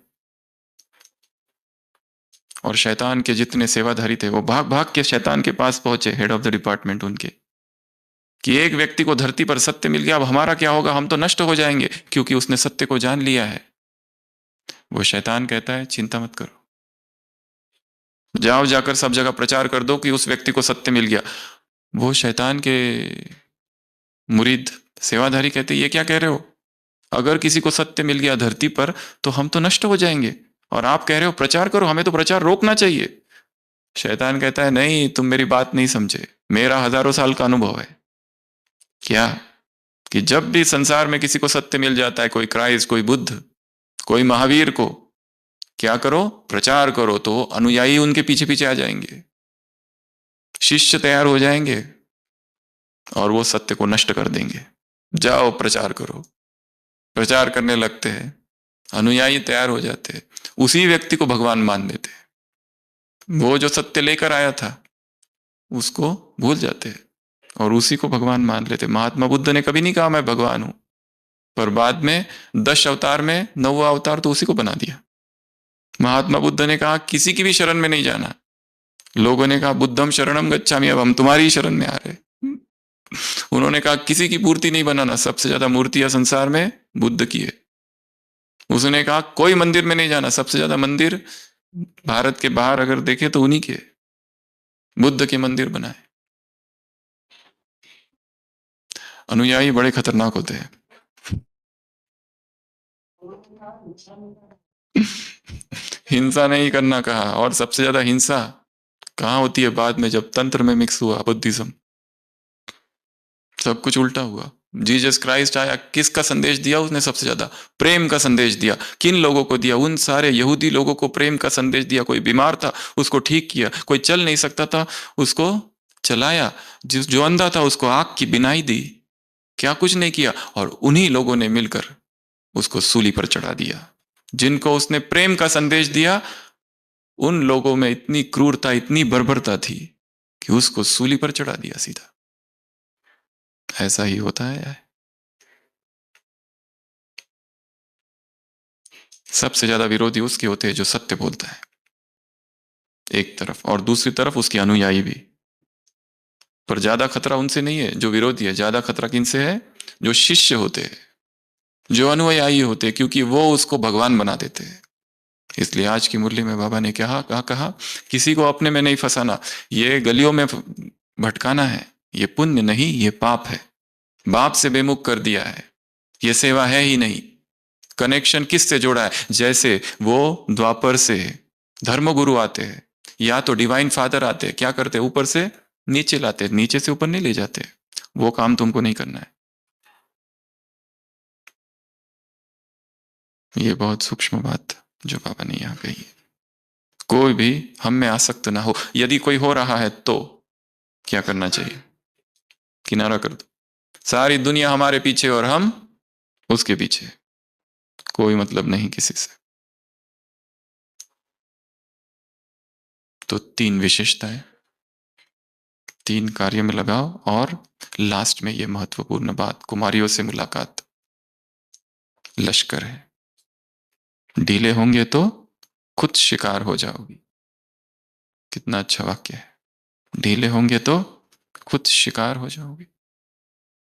और शैतान के जितने सेवाधारी थे वो भाग भाग के शैतान के पास पहुंचे, हेड ऑफ द डिपार्टमेंट उनके, कि एक व्यक्ति को धरती पर सत्य मिल गया, अब हमारा क्या होगा, हम तो नष्ट हो जाएंगे, क्योंकि उसने सत्य को जान लिया है। वो शैतान कहता है चिंता मत करो, जाओ जाकर सब जगह प्रचार कर दो कि उस व्यक्ति को सत्य मिल गया। वो शैतान के मुरीद सेवाधारी कहते ये क्या कह रहे हो, अगर किसी को सत्य मिल गया धरती पर तो हम तो नष्ट हो जाएंगे, और आप कह रहे हो प्रचार करो, हमें तो प्रचार रोकना चाहिए। शैतान कहता है नहीं, तुम मेरी बात नहीं समझे, मेरा हजारों साल का अनुभव है। क्या? कि जब भी संसार में किसी को सत्य मिल जाता है, कोई क्राइस्ट, कोई बुद्ध, कोई महावीर को, क्या करो, प्रचार करो, तो अनुयायी उनके पीछे पीछे आ जाएंगे, शिष्य तैयार हो जाएंगे और वो सत्य को नष्ट कर देंगे। जाओ प्रचार करो, प्रचार करने लगते हैं, अनुयायी तैयार हो जाते हैं, उसी व्यक्ति को भगवान मान लेते हैं। वो जो सत्य लेकर आया था उसको भूल जाते हैं और उसी को भगवान मान लेते। महात्मा बुद्ध ने कभी नहीं कहा मैं भगवान हूं, पर बाद में 10 अवतार में 9वां अवतार तो उसी को बना दिया। महात्मा बुद्ध ने कहा किसी की भी शरण में नहीं जाना, लोगों ने कहा बुद्धम शरणम गच्छामि, अब हम तुम्हारी शरण में आ रहे। उन्होंने कहा किसी की मूर्ति नहीं बनाना, सबसे ज्यादा मूर्तियां संसार में बुद्ध की है। उसने कहा कोई मंदिर में नहीं जाना, सबसे ज्यादा मंदिर भारत के बाहर अगर देखे तो उन्हीं के, बुद्ध के मंदिर बनाए। अनुयायी बड़े खतरनाक होते हैं। हिंसा नहीं करना कहा, और सबसे ज्यादा हिंसा कहाँ होती है, बाद में जब तंत्र में मिक्स हुआ बुद्धिज्म, सब कुछ उल्टा हुआ। जीसस क्राइस्ट आया, किसका संदेश दिया उसने, सबसे ज्यादा प्रेम का संदेश दिया। किन लोगों को दिया, उन सारे यहूदी लोगों को प्रेम का संदेश दिया। कोई बीमार था उसको ठीक किया, कोई चल नहीं सकता था उसको चलाया, जो अंधा था उसको आंख की बिनाई दी, क्या कुछ नहीं किया। और उन्हीं लोगों ने मिलकर उसको सूली पर चढ़ा दिया। जिनको उसने प्रेम का संदेश दिया उन लोगों में इतनी क्रूरता, इतनी बर्बरता थी कि उसको सूली पर चढ़ा दिया सीधा। ऐसा ही होता है। सबसे ज्यादा विरोधी उसके होते हैं जो सत्य बोलता है एक तरफ, और दूसरी तरफ उसके अनुयायी भी। पर ज्यादा खतरा उनसे नहीं है जो विरोधी है, ज्यादा खतरा किनसे है, जो शिष्य होते हैं, जो अनुयायी होते हैं, क्योंकि वो उसको भगवान बना देते हैं। इसलिए आज की मुरली में बाबा ने कहा किसी को अपने में नहीं फंसाना, ये गलियों में भटकाना है, ये पुण्य नहीं, ये पाप है। बाप से बेमुख कर दिया है, ये सेवा है ही नहीं। कनेक्शन किस से जोड़ा है, जैसे वो द्वापर से धर्मगुरु आते हैं या तो डिवाइन फादर आते हैं, क्या करते हैं, ऊपर से नीचे लाते हैं, नीचे से ऊपर नहीं ले जाते। वो काम तुमको नहीं करना है। ये बहुत सूक्ष्म बात जो बाबा ने यहां कही। कोई भी हम में आसक्त ना हो। यदि कोई हो रहा है तो क्या करना चाहिए, किनारा कर दो। सारी दुनिया हमारे पीछे और हम उसके पीछे, कोई मतलब नहीं किसी से। तो 3 विशेषताएं, 3 कार्य में लगाओ, और लास्ट में ये महत्वपूर्ण बात, कुमारियों से मुलाकात लश्कर है। ढीले होंगे तो खुद शिकार हो जाओगी। कितना अच्छा वाक्य है, ढीले होंगे तो खुद शिकार हो जाओगे।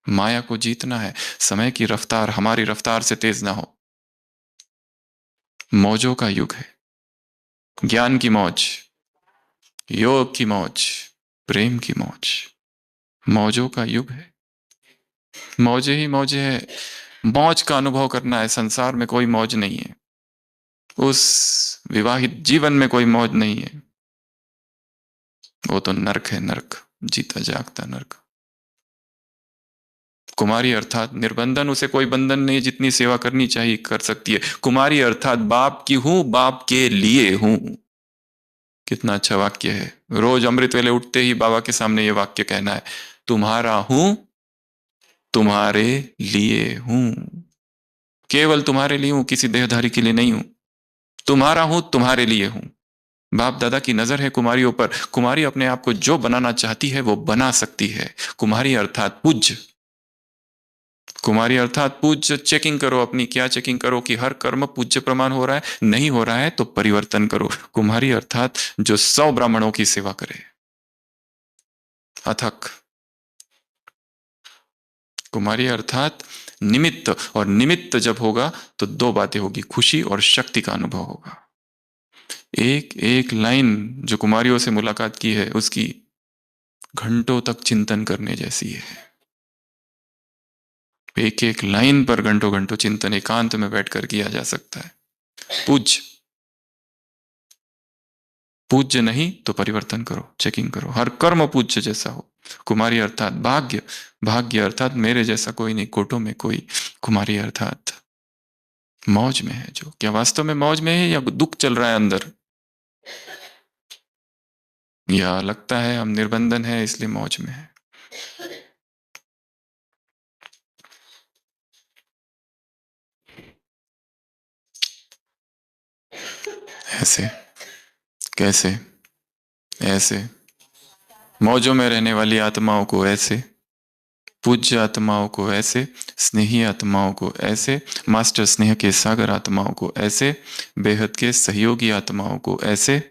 माया को जीतना है, समय की रफ्तार हमारी रफ्तार से तेज ना हो। मौजों का युग है, ज्ञान की मौज, योग की मौज, प्रेम की मौज, मौजों का युग है। मौजे ही मौजे है, मौज का अनुभव करना है। संसार में कोई मौज नहीं है, उस विवाहित जीवन में कोई मौज नहीं है, वो तो नरक है, नरक, जीता जागता नरक। कुमारी अर्थात निर्बंधन, उसे कोई बंधन नहीं, जितनी सेवा करनी चाहिए कर सकती है। कुमारी अर्थात बाप की हूं, बाप के लिए हूं। कितना अच्छा वाक्य है। रोज अमृत वेले उठते ही बाबा के सामने ये वाक्य कहना है, तुम्हारा हूं, तुम्हारे लिए हूं। केवल तुम्हारे लिए हूं, किसी देहधारी के लिए नहीं हूं। तुम्हारा हूं, तुम्हारे लिए हूं। बाप दादा की नजर है कुमारियों पर। कुमारी अपने आप को जो बनाना चाहती है वो बना सकती है। कुमारी अर्थात पूज्य, कुमारी अर्थात पूज्य। चेकिंग करो अपनी, क्या चेकिंग करो कि हर कर्म पूज्य प्रमाण हो रहा है, नहीं हो रहा है तो परिवर्तन करो। कुमारी अर्थात जो 100 ब्राह्मणों की सेवा करे, अथक। कुमारी अर्थात निमित्त, और निमित्त जब होगा तो दो बातें होगी, खुशी और शक्ति का अनुभव होगा। एक एक लाइन जो कुमारियों से मुलाकात की है उसकी घंटों तक चिंतन करने जैसी है। एक एक लाइन पर घंटों घंटों चिंतन एकांत में बैठकर किया जा सकता है। पूज्य, पूज्य नहीं तो परिवर्तन करो, चेकिंग करो, हर कर्म पूज्य जैसा हो। कुमारी अर्थात भाग्य, भाग्य अर्थात मेरे जैसा कोई नहीं, कोटों में कोई। कुमारी अर्थात मौज में है जो, क्या वास्तव में मौज में है या दुख चल रहा है अंदर, या लगता है हम निर्बंधन है इसलिए मौज में है। ऐसे कैसे, ऐसे मौजों में रहने वाली आत्माओं को ऐसे, पूज्य आत्माओं को ऐसे, स्नेही आत्माओं को ऐसे, मास्टर स्नेह के सागर आत्माओं को ऐसे, बेहद के सहयोगी आत्माओं को ऐसे,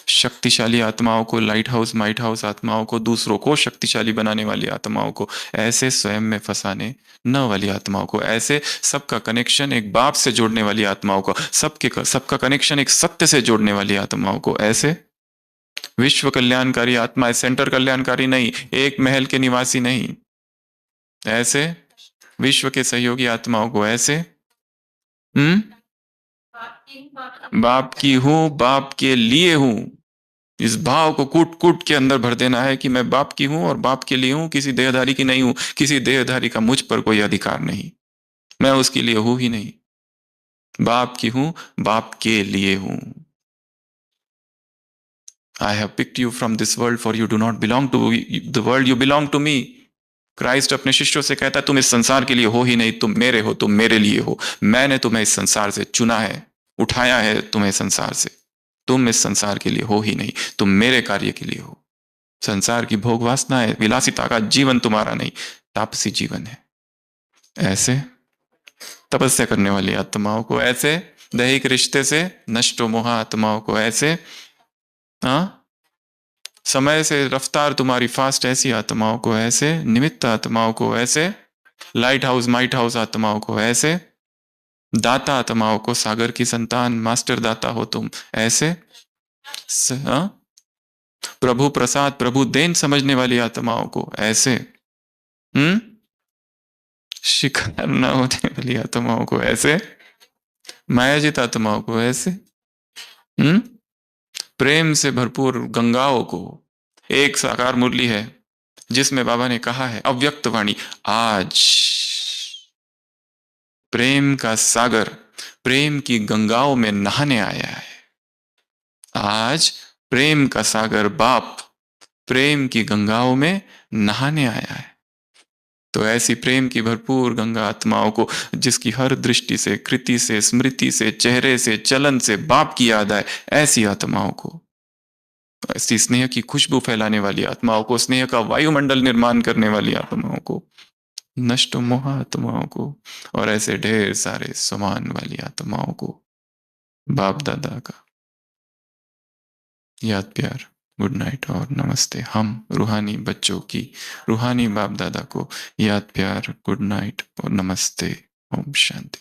शक्तिशाली आत्माओं को, लाइट हाउस माइट हाउस आत्माओं को, दूसरों को शक्तिशाली बनाने वाली आत्माओं को ऐसे, स्वयं में फंसाने न वाली आत्माओं को ऐसे, सबका कनेक्शन एक बाप से जोड़ने वाली आत्माओं को, सबका कनेक्शन एक सत्य से जोड़ने वाली आत्माओं को ऐसे, विश्व कल्याणकारी आत्मा, सेंटर कल्याणकारी नहीं, एक महल के निवासी नहीं, ऐसे विश्व के सहयोगी आत्माओं को ऐसे, बाप की हूं, बाप के लिए हूं, इस भाव को कूट कूट के अंदर भर देना है कि मैं बाप की हूं और बाप के लिए हूं, किसी देहधारी की नहीं हूं, किसी देहधारी का मुझ पर कोई अधिकार नहीं, मैं उसके लिए हूं ही नहीं, बाप की हूं, बाप के लिए हूं। I have picked you from this world for you do not belong to the world, you belong to me। Christ अपने शिष्यों से कहता है तुम इस संसार के लिए हो ही नहीं, तुम मेरे हो, तुम मेरे लिए हो, मैंने तुम्हें इस संसार से चुना है, उठाया है तुम्हें संसार से, तुम इस संसार के लिए हो ही नहीं, तुम मेरे कार्य के लिए हो। संसार की भोग वासना है, विलासिता का जीवन तुम्हारा नहीं, तापसी जीवन है। ऐसे तपस्या करने वाली आत्माओं को ऐसे, दैहिक रिश्ते से नष्ट मोह आत्माओं को ऐसे, हाँ समय से रफ्तार तुम्हारी फास्ट ऐसी आत्माओं को ऐसे, निमित्त आत्माओं को ऐसे, लाइट हाउस माइट हाउस आत्माओं को ऐसे, दाता आत्माओं को, सागर की संतान मास्टर दाता हो तुम ऐसे, प्रभु प्रसाद प्रभु देन समझने वाली आत्माओं को ऐसे, शिकार न होने वाली आत्माओं को ऐसे, मायाजित आत्माओं को ऐसे, प्रेम से भरपूर गंगाओं को। एक साकार मुरली है जिसमें बाबा ने कहा है अव्यक्त वाणी, आज प्रेम का सागर प्रेम की गंगाओं में नहाने आया है, आज प्रेम का सागर बाप प्रेम की गंगाओं में नहाने आया है। तो ऐसी प्रेम की भरपूर गंगा आत्माओं को, जिसकी हर दृष्टि से, कृति से, स्मृति से, चेहरे से, चलन से बाप की याद आए, ऐसी आत्माओं को, ऐसी स्नेह की खुशबू फैलाने वाली आत्माओं को, स्नेह का वायुमंडल निर्माण करने वाली आत्माओं को, नष्ट मोह आत्माओं को, और ऐसे ढेर सारे समान वाली आत्माओं को बाप दादा का याद प्यार, गुड नाइट और नमस्ते। हम रूहानी बच्चों की, रूहानी बाप दादा को याद प्यार, गुड नाइट और नमस्ते। ओम शांति।